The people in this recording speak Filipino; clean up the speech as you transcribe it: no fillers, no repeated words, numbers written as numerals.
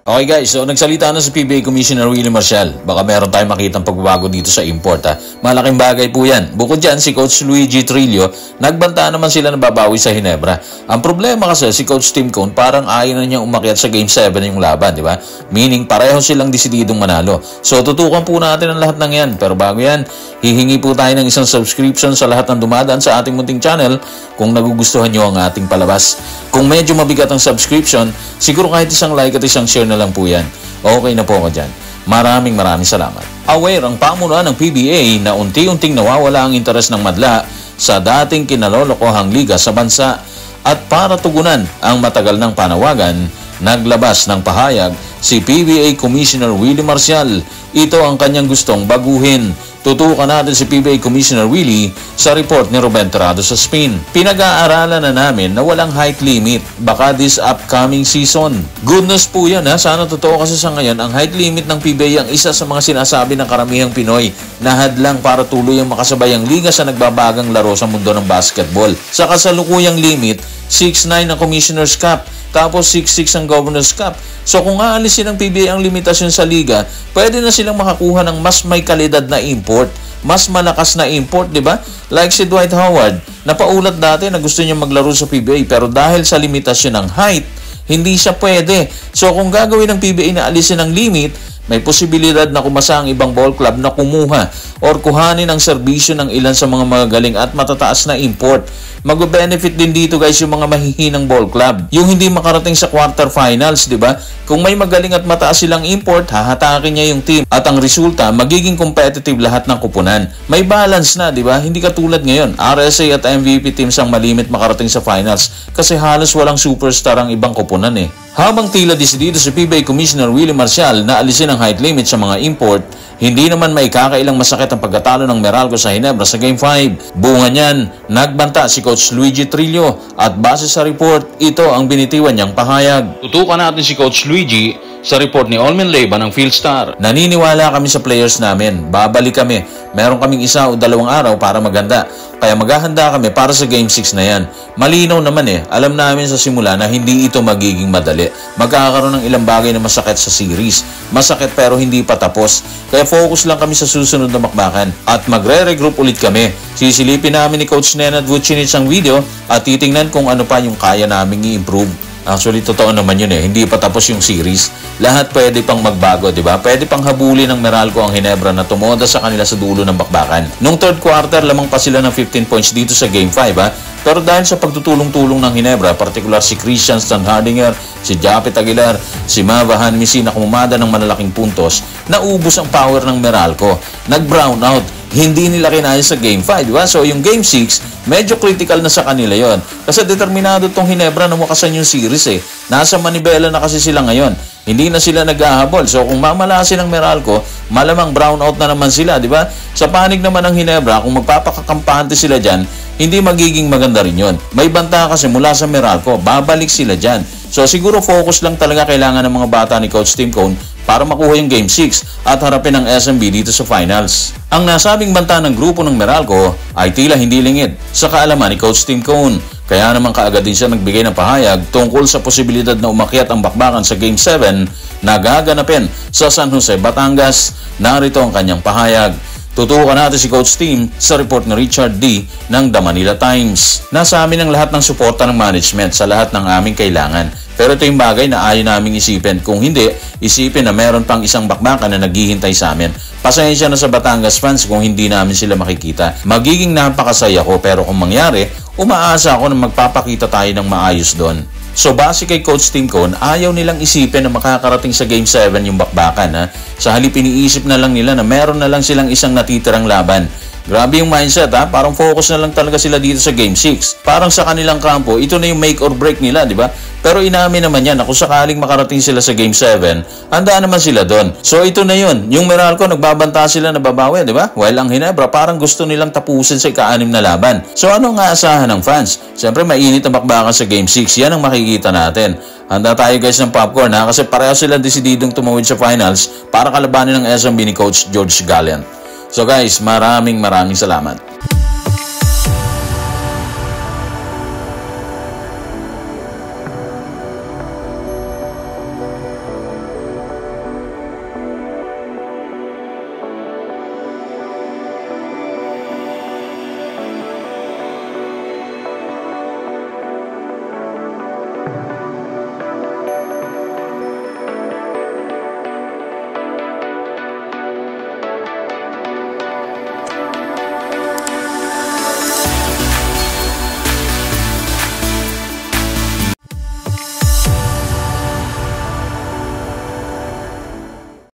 Okay guys, so nagsalita na si PBA Commissioner Willie Marcial. Baka meron tayong makitang pagbabago dito sa import ha. Malaking bagay po yan. Bukod dyan, si Coach Luigi Trillo, nagbanta naman sila na babawi sa Ginebra. Ang problema kasi si Coach Tim Cone parang ayaw na niyang umakyat sa Game 7 yung laban, di ba? Meaning pareho silang desididong manalo. So tutukan po natin ang lahat ng yan. Pero bago yan, hihingi po tayo ng isang subscription sa lahat ng dumadaan sa ating munting channel kung nagugustuhan nyo ang ating palabas. Kung medyo mabigat ang subscription, siguro kahit isang like at isang share na lang po yan. Okay na po ako dyan. Maraming salamat. Aware ang pamunuan ng PBA na unti-unting nawawala ang interes ng madla sa dating kinalolokohang liga sa bansa at para tugunan ang matagal ng panawagan, naglabas ng pahayag si PBA Commissioner Willie Marcial. Ito ang kanyang gustong baguhin. Tutukan natin si PBA Commissioner Willie sa report ni Ruben Terrado sa Spin. Pinag-aaralan na namin na walang height limit baka this upcoming season. Goodness po yan ha. Sana totoo kasi sa ngayon ang height limit ng PBA ang isa sa mga sinasabi ng karamihang Pinoy na hadlang para tuloy ang makasabay ang liga sa nagbabagang laro sa mundo ng basketball. Sa kasalukuyang limit, 6'9 ang Commissioner's Cup. Tapos 6'6 ang Governor's Cup. So kung aalisin ng PBA ang limitasyon sa liga, pwede na silang makakuha ng mas may kalidad na import, mas malakas na import, di ba? Like si Dwight Howard, napaulat dati na gusto niya maglaro sa PBA pero dahil sa limitasyon ng height, hindi siya pwede. So kung gagawin ng PBA na alisin ang limit, may posibilidad na kumasa ang ibang ball club na kumuha or kuhanin ang serbisyo ng ilan sa mga magagaling at matataas na import. Mag-benefit din dito guys yung mga mahihinang ball club. Yung hindi makarating sa quarterfinals, di ba? Kung may magaling at mataas silang import, hahatakin niya yung team. At ang resulta, magiging competitive lahat ng kupunan. May balance na, di ba? Hindi katulad ngayon. RSA at MVP teams ang malimit makarating sa finals kasi halos walang superstar ang ibang kupunan eh. Habang tila desidido si PBA Commissioner Willie Marcial na alisin ang height limit sa mga import, hindi naman may kakailang masakit ang pagkatalo ng Meralco sa Ginebra sa Game 5. Bunga niyan, nagbanta si Coach Luigi Trillo at base sa report, ito ang binitiwan niyang pahayag. Tutukan natin si Coach Luigi sa report ni Olmen Leyva ng Philstar. Naniniwala kami sa players namin. Babalik kami. Meron kaming 1 o 2 araw para maganda. Kaya maghahanda kami para sa Game 6 na yan. Malinaw naman eh. Alam namin sa simula na hindi ito magiging madali. Magkakaroon ng ilang bagay na masakit sa series. Masakit pero hindi pa tapos. Kaya focus lang kami sa susunod na bakbakan. At magre-regroup ulit kami. Sisilipin namin ni Coach Nenad Vucinic ang video at titingnan kung ano pa yung kaya naming i-improve. Actually, totoo naman yun eh. Hindi pa tapos yung series. Lahat pwede pang magbago, di ba? Pwede pang habulin ng Meralco ang Ginebra na tumoda sa kanila sa dulo ng bakbakan. Nung third quarter, lamang pa sila ng 15 points dito sa Game 5, ha? Pero dahil sa pagtutulong-tulong ng Ginebra, partikular si Christian Stanhardinger, si Japet Aguilar, si Mava Hanmisi na kumumada ng malalaking puntos, naubos ang power ng Meralco. Nag-brown out. Hindi nila kinaya sa Game 5, di ba? So yung Game 6, medyo critical na sa kanila yon. Kasi determinado tong Ginebra na makasan yung series eh. Nasa manibela na kasi sila ngayon. Hindi na sila nag-ahabol. So kung mamalasin ng Meralco, malamang brown out na naman sila, di ba? Sa panig naman ng Ginebra, kung magpapakakampante sila dyan, hindi magiging maganda rin yon. May banta kasi mula sa Meralco, babalik sila dyan. So siguro focus lang talaga kailangan ng mga bata ni Coach Tim Cone para makuha yung Game 6 at harapin ang SMB dito sa finals. Ang nasabing banta ng grupo ng Meralco ay tila hindi lingid sa kaalaman ni Coach Tim Cone. Kaya naman kaagad din siya nagbigay ng pahayag tungkol sa posibilidad na umakyat ang bakbakan sa Game 7 na gaganapin sa San Jose, Batangas. Narito ang kanyang pahayag. Tutukan natin si Coach Tim sa report ni Richard D. ng The Manila Times. Nasa amin ang lahat ng suporta ng management sa lahat ng aming kailangan. Pero ito yung bagay na ayaw naming isipin. Kung hindi, isipin na meron pang isang bakbakan na naghihintay sa amin. Pasensya na sa Batangas fans kung hindi namin sila makikita. Magiging napakasaya ko pero kung mangyari, umaasa ako na magpapakita tayo ng maayos doon. So base kay Coach Tim Cone, ayaw nilang isipin na makakarating sa Game 7 yung bakbakan. Ha? Sa halip iniisip na lang nila na meron na lang silang isang natitirang laban. Grabe yung mindset ha, parang focus na lang talaga sila dito sa Game 6. Parang sa kanilang kampo, ito na yung make or break nila, di ba? Pero inamin naman yan na kung sakaling makarating sila sa Game 7, handa naman sila doon. So ito na yun, yung Meralco nagbabanta sila na babawi, di ba? While ang Ginebra parang gusto nilang tapusin sa ika-6 na laban. So ano ang aasahan ng fans? Siyempre mainit ang bakbakan sa Game 6, yan ang makikita natin. Handa tayo guys ng popcorn ha, kasi pareho sila desididong tumawid sa finals para kalabanin ng SMB ni Coach George Gallant. So guys, maraming salamat.